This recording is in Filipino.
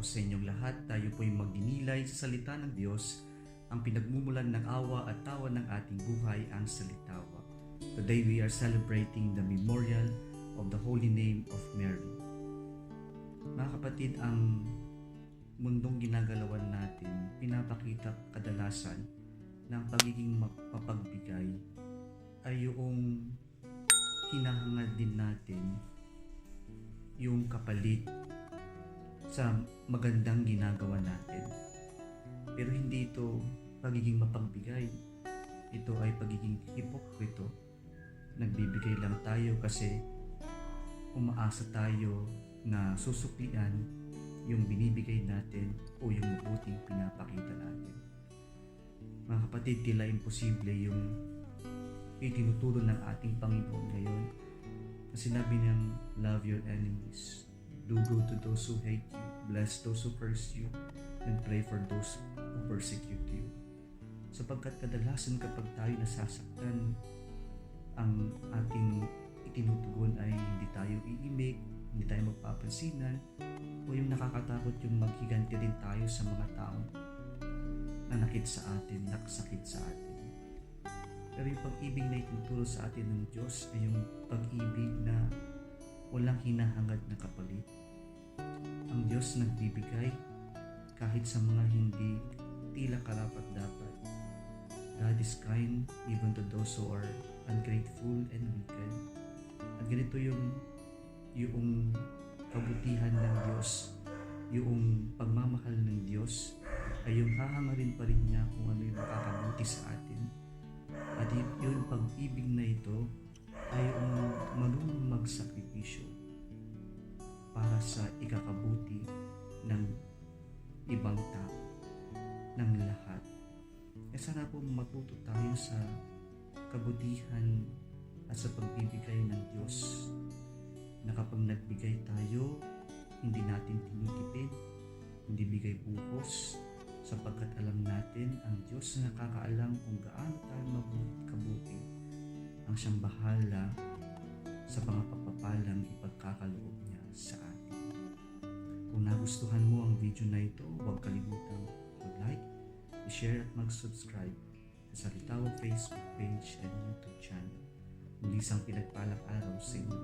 araw sa inyong lahat. Tayo po'y magdinilay sa salita ng Diyos. Ang pinagmumulan ng awa at tawa ng ating buhay ang salitawa. Today we are celebrating the memorial of the Holy Name of Mary. Mga kapatid, ang mundong ginagalawan natin, pinapakita kadalasan ng pagiging mapagbigay ay yung hinahangad din natin yung kapalit sa magandang ginagawa natin. Pero hindi ito pagiging mapagbigay. Ito ay pagiging hipokrito. Nagbibigay lang tayo kasi umaasa tayo na susuklian yung binibigay natin o yung mabuting pinapakita natin. Mga kapatid, tila imposible yung itinuturo ng ating Panginoon ngayon na sinabi niyang love your enemies, do good to those who hate you, bless those who curse you, and pray for those who persecute you. Sapagkat kadalasan kapag tayo nasasaktan, ang ating itinutugon ay hindi tayo iimik, hindi tayo magpapansinan, o yung nakakatakot yung maghiganti rin tayo sa mga taong nanakit sa atin, nakasakit sa atin. Pero yung pag-ibig na itinuturo sa atin ng Diyos ay yung pag-ibig na walang hinahangad na kapalit. Ang Diyos nagbibigay kahit sa mga hindi tila karapat-dapat. God is kind even to those who are ungrateful and wicked. At ganito yung kabutihan ng Diyos, yung pagmamahal ng Diyos ay yung hahangarin pa rin niya kung ano yung makakabuti sa atin. At yung pag-ibig na ito ay yung marunong magsakripisyo para sa ikakabuti ng ibang tao, ng lahat. Sana po matuto tayo sa kabutihan at sa pagbibigay ng Diyos na kapag nagbigay tayo, hindi natin tinitipid, hindi bigay buhos, sapagkat alam natin ang Diyos na nakakaalam kung gaano tayo kabuti ang siyang bahala sa mga pagpapalang ipagkakaloob niya sa atin. Kung nagustuhan mo ang video na ito, huwag kalimutang mag-like, i-share at mag-subscribe sa Salitawa Facebook page and YouTube channel. Muli isang pinagpalang araw sa inyo.